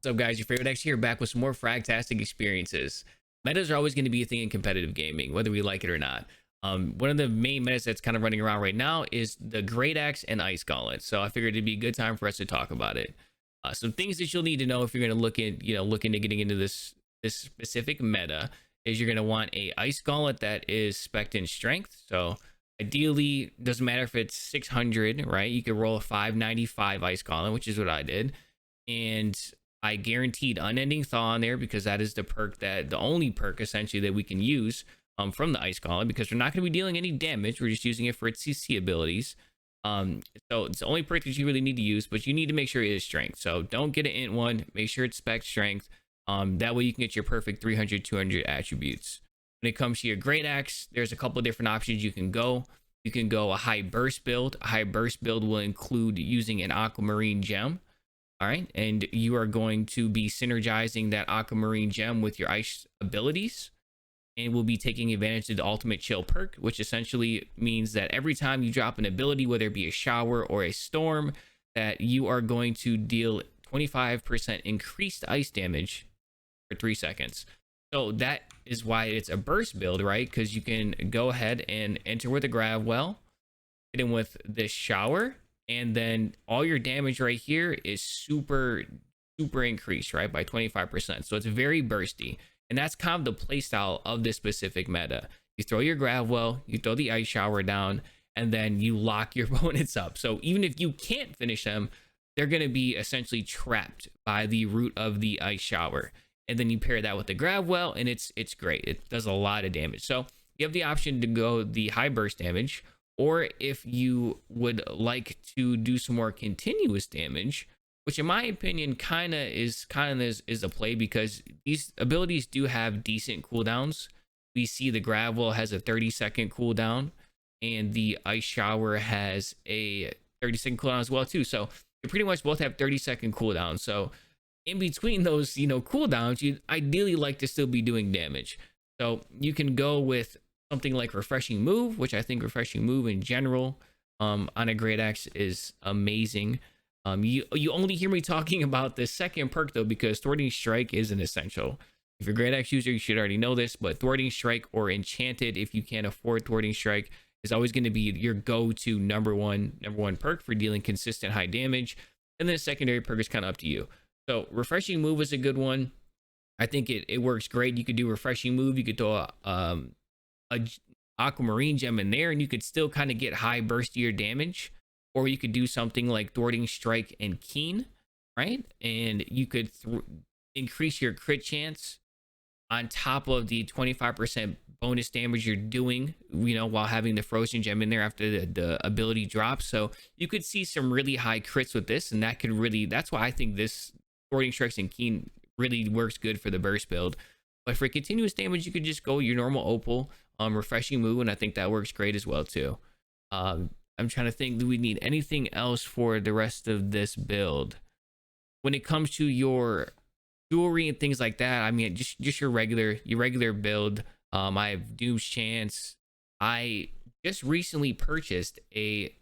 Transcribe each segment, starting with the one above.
What's up, guys? Your favorite X here, back with some more fragtastic experiences. Metas are always going to be a thing in competitive gaming, whether we like it or not. One of the main metas that's kind of running around right now is the Great Axe and Ice Gauntlet. So I figured it'd be a good time for us to talk about it. Some things that you'll need to know if you're going to look into getting into this specific meta is you're going to want a Ice Gauntlet that is spec'd in strength. So ideally, doesn't matter if it's 600, right? You could roll a 595 Ice Gauntlet, which is what I did, and I guaranteed unending thaw on there because that is the only perk essentially that we can use from the Ice Gauntlet, because we're not going to be dealing any damage. We're just using it for its CC abilities. So it's the only perk that you really need to use, but you need to make sure it is strength. So don't get an int one. Make sure it's spec strength. That way you can get your perfect 300, 200 attributes. When it comes to your Great Axe, there's a couple of different options you can go. You can go a high burst build. A high burst build will include using an aquamarine gem. All right, and you are going to be synergizing that aquamarine gem with your ice abilities, and we'll be taking advantage of the ultimate chill perk, which essentially means that every time you drop an ability, whether it be a shower or a storm, that you are going to deal 25% increased ice damage for 3 seconds. So that is why it's a burst build, right? Because you can go ahead and enter with a grab well, hit in with this shower, and then all your damage right here is super increased, right, by 25%. So it's very bursty, and that's kind of the playstyle of this specific meta. You throw your grab well, you throw the ice shower down, and then you lock your opponents up. So even if you can't finish them, they're going to be essentially trapped by the root of the ice shower. And then you pair that with the grab well, and it's great. It does a lot of damage. So you have the option to go the high burst damage, or if you would like to do some more continuous damage, which in my opinion is a play, because these abilities do have decent cooldowns. We see the gravel has a 30-second cooldown, and the ice shower has a 30-second cooldown as well too. So they pretty much both have 30-second cooldowns. So in between those, cooldowns, you'd ideally like to still be doing damage. So you can go with something like refreshing move, which I think refreshing move in general on a Great Axe is amazing. You only hear me talking about the second perk though, because thwarting strike is an essential. If you're a Great Axe user, you should already know this, but thwarting strike or enchanted, if you can't afford thwarting strike, is always going to be your go-to number one perk for dealing consistent high damage. And then a secondary perk is kind of up to you. So refreshing move is a good one. I think it works great. You could do refreshing move. You could throw a aquamarine gem in there, and you could still kind of get high burstier damage. Or you could do something like thwarting strike and keen, right? And you could increase your crit chance on top of the 25% bonus damage you're doing, while having the frozen gem in there after the ability drops. So you could see some really high crits with this, and that's why I think this thwarting strikes and keen really works good for the burst build. But for continuous damage, you could just go your normal opal, refreshing move, and I think that works great as well too. I'm trying to think, do we need anything else for the rest of this build? When it comes to your jewelry and things like that, I mean, just your regular build. I have Doom's Chance. I just recently purchased a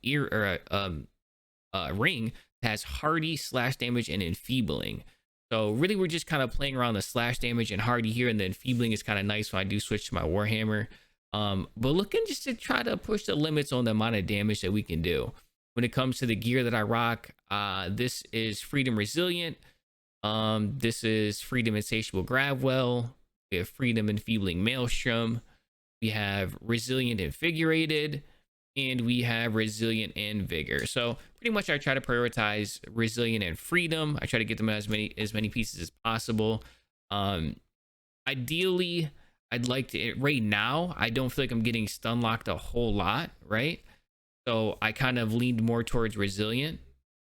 ring that has hardy, slash damage, and enfeebling. So really, we're just kind of playing around the slash damage and hardy here, and then enfeebling is kind of nice when I do switch to my Warhammer. But looking just to try to push the limits on the amount of damage that we can do. When it comes to the gear that I rock, this is Freedom Resilient. This is Freedom Insatiable Gravwell. We have Freedom Enfeebling Maelstrom. We have Resilient Invigorated, and we have Resilient and Vigor. So pretty much I try to prioritize Resilient and Freedom. I try to get them as many pieces as possible. Ideally, I'd like to, right now, I don't feel like I'm getting stun locked a whole lot, right? So I kind of leaned more towards Resilient.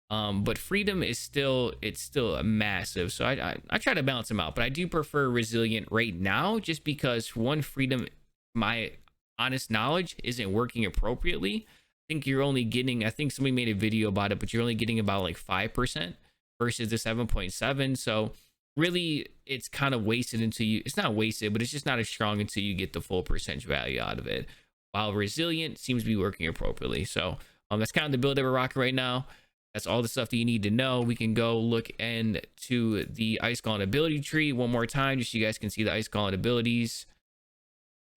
But Freedom is still a massive. So I try to balance them out, but I do prefer Resilient right now, just because one, Freedom, my honest knowledge, isn't working appropriately. I think somebody made a video about it, but you're only getting about like 5% versus the 7.7. So really, it's kind of wasted it's not wasted, but it's just not as strong until you get the full percentage value out of it. While Resilient seems to be working appropriately. So that's kind of the build that we're rocking right now. That's all the stuff that you need to know. We can go look into the Ice Gauntlet ability tree one more time, just so you guys can see the Ice Gauntlet abilities.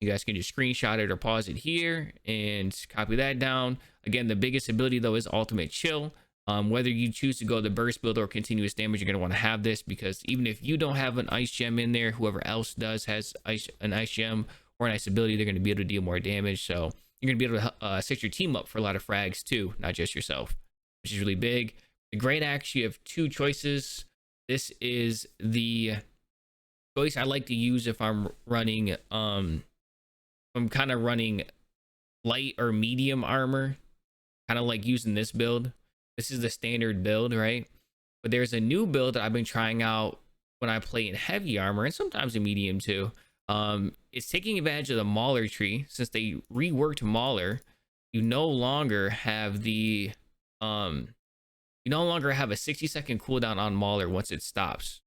You guys can just screenshot it or pause it here and copy that down. Again, the biggest ability though is Ultimate Chill. Whether you choose to go the burst build or continuous damage, you're going to want to have this, because even if you don't have an ice gem in there, whoever else does has an ice gem or an ice ability, they're going to be able to deal more damage. So you're going to be able to set your team up for a lot of frags too, not just yourself, which is really big. The Great Axe, you have two choices. This is the choice I like to use if I'm running I'm kind of running light or medium armor, kind of like using this build. This is the standard build, right? But there's a new build that I've been trying out when I play in heavy armor and sometimes in medium too. It's taking advantage of the Mauler tree. Since they reworked Mauler, you no longer have the you no longer have a 60-second cooldown on Mauler once it stops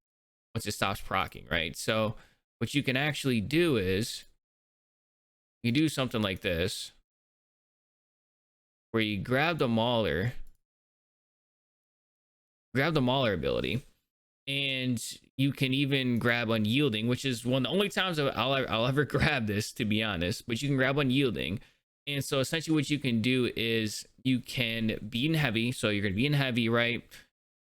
proccing, right? So what you can actually do is you do something like this, where you grab the Mauler ability, and you can even grab Unyielding, which is one of the only times I'll ever grab this, to be honest. But you can grab Unyielding, and so essentially what you can do is you can be in heavy. So you're going to be in heavy, right?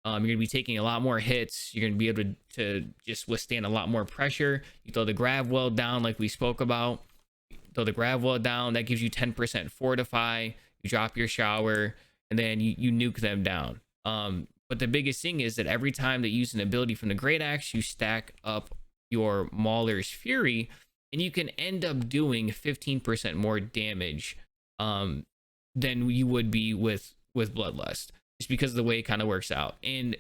You're going to be taking a lot more hits. You're going to be able to just withstand a lot more pressure. You throw the grav well down, like we spoke about. Throw the grav well down, that gives you 10% fortify. You drop your shower, and then you nuke them down. But the biggest thing is that every time that you use an ability from the Great Axe, you stack up your Mauler's Fury, and you can end up doing 15% more damage than you would be with Bloodlust, just because of the way it kind of works out. And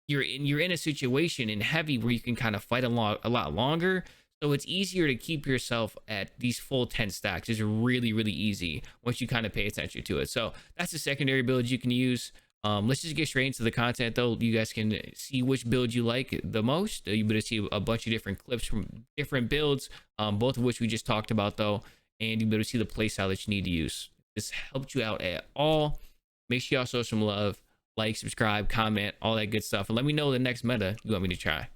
you're in a situation in heavy where you can kind of fight a lot longer. So it's easier to keep yourself at these full 10 stacks. It's really, really easy once you kind of pay attention to it. So that's a secondary build you can use. Let's just get straight into the content though. You guys can see which build you like the most. You'll be able to see a bunch of different clips from different builds, both of which we just talked about though. And you'll be able to see the playstyle that you need to use. If this helped you out at all, make sure y'all show some love. Like, subscribe, comment, all that good stuff. And let me know the next meta you want me to try.